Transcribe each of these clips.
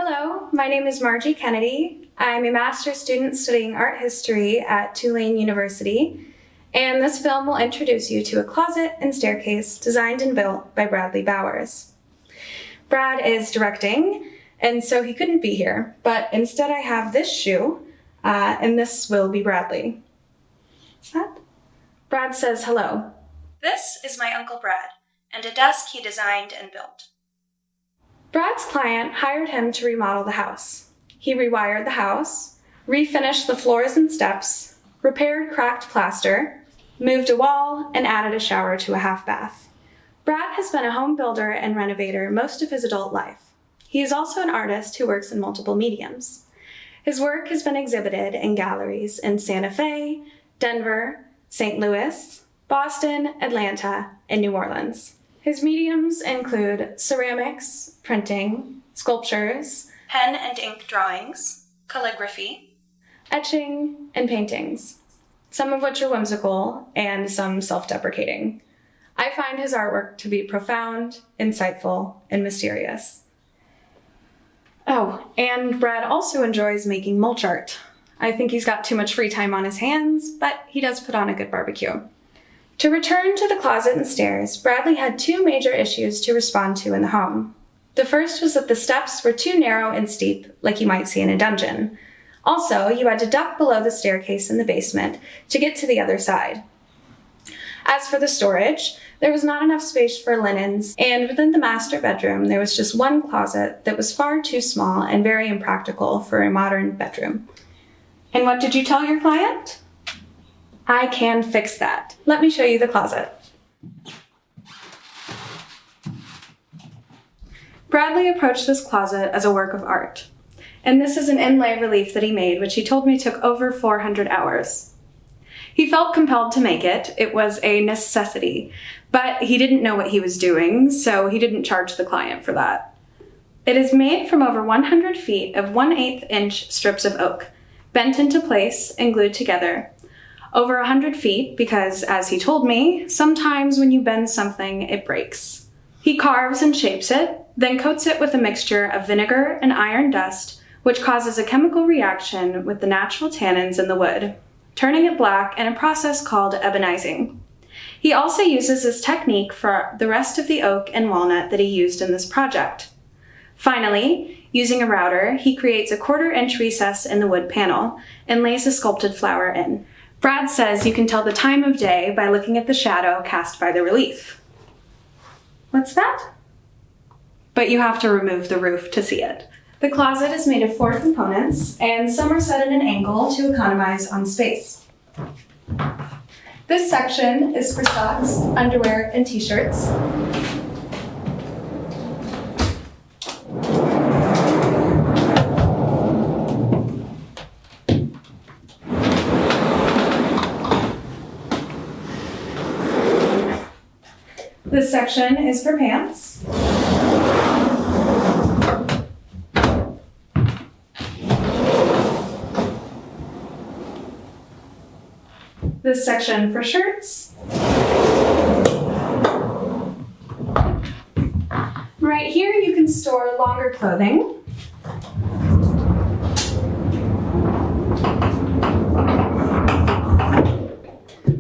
Hello, my name is Margie Kennedy. I'm a master's student studying art history at Tulane University, and this film will introduce you to a closet and staircase designed and built by Bradley Bowers. Brad is directing, and so he couldn't be here, but instead I have this shoe, and this will be Bradley. What's that? Brad says hello. This is my Uncle Brad, and a desk he designed and built. Brad's client hired him to remodel the house. He rewired the house, refinished the floors and steps, repaired cracked plaster, moved a wall, and added a shower to a half bath. Brad has been a home builder and renovator most of his adult life. He is also an artist who works in multiple mediums. His work has been exhibited in galleries in Santa Fe, Denver, St. Louis, Boston, Atlanta, and New Orleans. His mediums include ceramics, printing, sculptures, pen and ink drawings, calligraphy, etching, and paintings, some of which are whimsical and some self-deprecating. I find his artwork to be profound, insightful, and mysterious. Oh, and Brad also enjoys making mulch art. I think he's got too much free time on his hands, but he does put on a good barbecue. To return to the closet and stairs, Bradley had two major issues to respond to in the home. The first was that the steps were too narrow and steep, like you might see in a dungeon. Also, you had to duck below the staircase in the basement to get to the other side. As for the storage, there was not enough space for linens, and within the master bedroom, there was just one closet that was far too small and very impractical for a modern bedroom. And what did you tell your client? I can fix that. Let me show you the closet. Bradley approached this closet as a work of art. And this is an inlay relief that he made, which he told me took over 400 hours. He felt compelled to make it. It was a necessity, but he didn't know what he was doing, so he didn't charge the client for that. It is made from over 100 feet of 1/8 inch strips of oak, bent into place and glued together. Over 100 feet because, as he told me, sometimes when you bend something, it breaks. He carves and shapes it, then coats it with a mixture of vinegar and iron dust, which causes a chemical reaction with the natural tannins in the wood, turning it black in a process called ebonizing. He also uses this technique for the rest of the oak and walnut that he used in this project. Finally, using a router, he creates a 1/4 inch recess in the wood panel and lays a sculpted flower in. Brad says you can tell the time of day by looking at the shadow cast by the relief. What's that? But you have to remove the roof to see it. The closet is made of 4 components, and some are set at an angle to economize on space. This section is for socks, underwear, and t-shirts. This section is for pants. This section for shirts. Right here you can store longer clothing.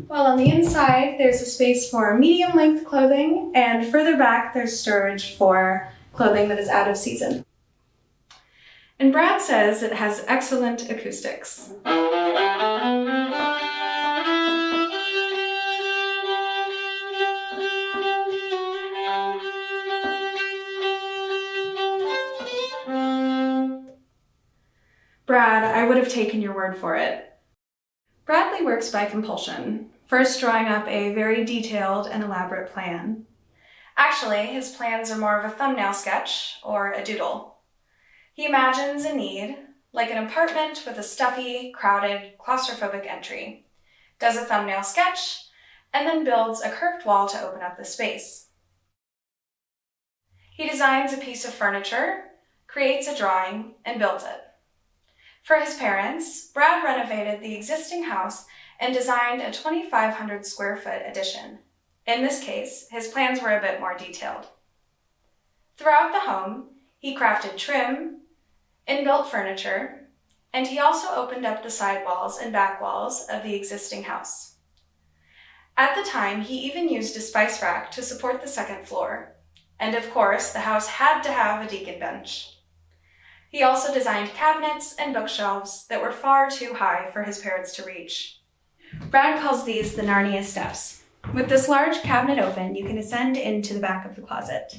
While on the inside, there's a space for medium-length clothing, and further back, there's storage for clothing that is out of season. And Brad says it has excellent acoustics. Brad, I would have taken your word for it. Bradley works by compulsion, first drawing up a very detailed and elaborate plan. Actually, his plans are more of a thumbnail sketch or a doodle. He imagines a need, like an apartment with a stuffy, crowded, claustrophobic entry, does a thumbnail sketch, and then builds a curved wall to open up the space. He designs a piece of furniture, creates a drawing, and builds it. For his parents, Brad renovated the existing house and designed a 2,500 square foot addition. In this case, his plans were a bit more detailed. Throughout the home, he crafted trim, inbuilt furniture, and he also opened up the side walls and back walls of the existing house. At the time, he even used a spice rack to support the second floor, and of course, the house had to have a deacon bench. He also designed cabinets and bookshelves that were far too high for his parents to reach. Brad calls these the Narnia steps. With this large cabinet open, you can ascend into the back of the closet.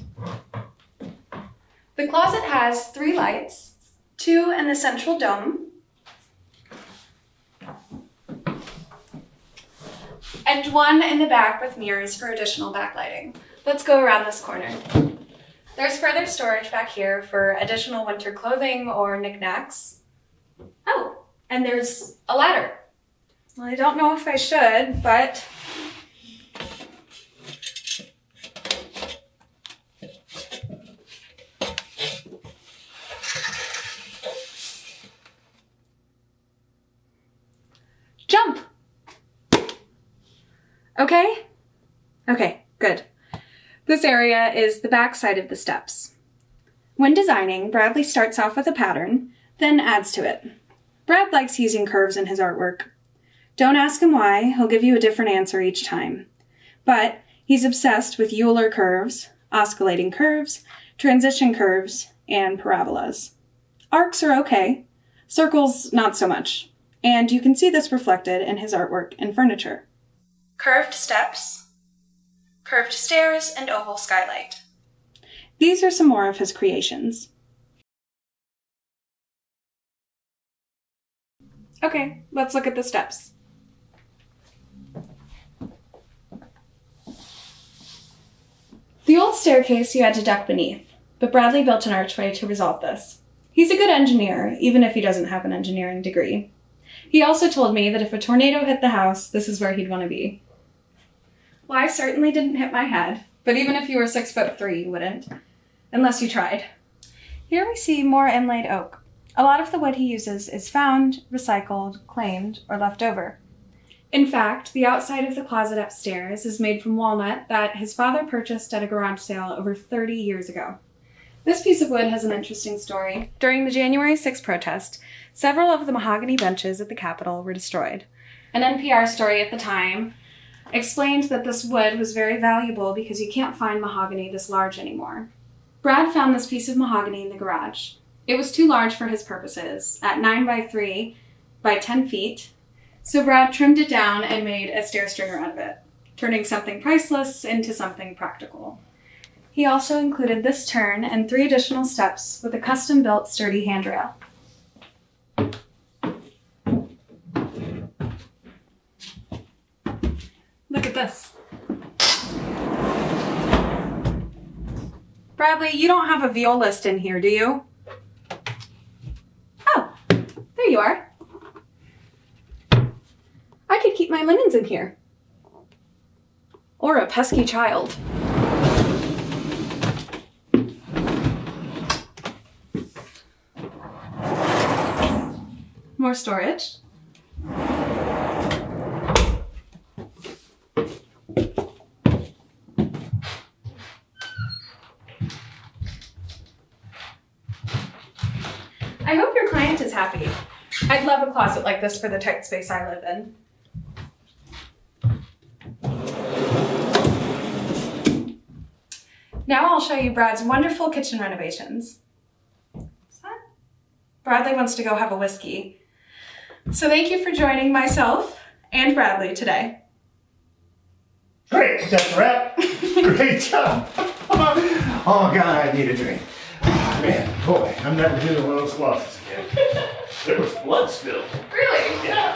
The closet has 3 lights, 2 in the central dome, and 1 in the back with mirrors for additional backlighting. Let's go around this corner. There's further storage back here for additional winter clothing or knickknacks. Oh, and there's a ladder. Well, I don't know if I should, but jump! Okay? Okay, good. This area is the back side of the steps. When designing, Bradley starts off with a pattern, then adds to it. Brad likes using curves in his artwork. Don't ask him why, he'll give you a different answer each time. But he's obsessed with Euler curves, oscillating curves, transition curves, and parabolas. Arcs are okay, circles not so much, and you can see this reflected in his artwork and furniture. Curved steps, curved stairs, and oval skylight. These are some more of his creations. Okay, let's look at the steps. The old staircase you had to duck beneath, but Bradley built an archway to resolve this. He's a good engineer, even if he doesn't have an engineering degree. He also told me that if a tornado hit the house, this is where he'd want to be. Well, I certainly didn't hit my head, but even if you were 6'3", you wouldn't, unless you tried. Here we see more inlaid oak. A lot of the wood he uses is found, recycled, claimed, or left over. In fact, the outside of the closet upstairs is made from walnut that his father purchased at a garage sale over 30 years ago. This piece of wood has an interesting story. During the January 6th protest, several of the mahogany benches at the Capitol were destroyed. An NPR story at the time explained that this wood was very valuable because you can't find mahogany this large anymore. Brad found this piece of mahogany in the garage. It was too large for his purposes, at 9 by 3 by 10 feet, so Brad trimmed it down and made a stair stringer out of it, turning something priceless into something practical. He also included this turn and 3 additional steps with a custom-built sturdy handrail. Look at this. Bradley, you don't have a violist in here, do you? Oh, there you are. I could keep my linens in here. Or a pesky child. More storage. I hope your client is happy. I'd love a closet like this for the tight space I live in. Now I'll show you Brad's wonderful kitchen renovations. Bradley wants to go have a whiskey. So thank you for joining myself and Bradley today. Great, that's a wrap. Great job. Oh God, I need a drink. Oh, man, boy, I'm never doing one of those closets again. There was blood spilled. Really? Yeah.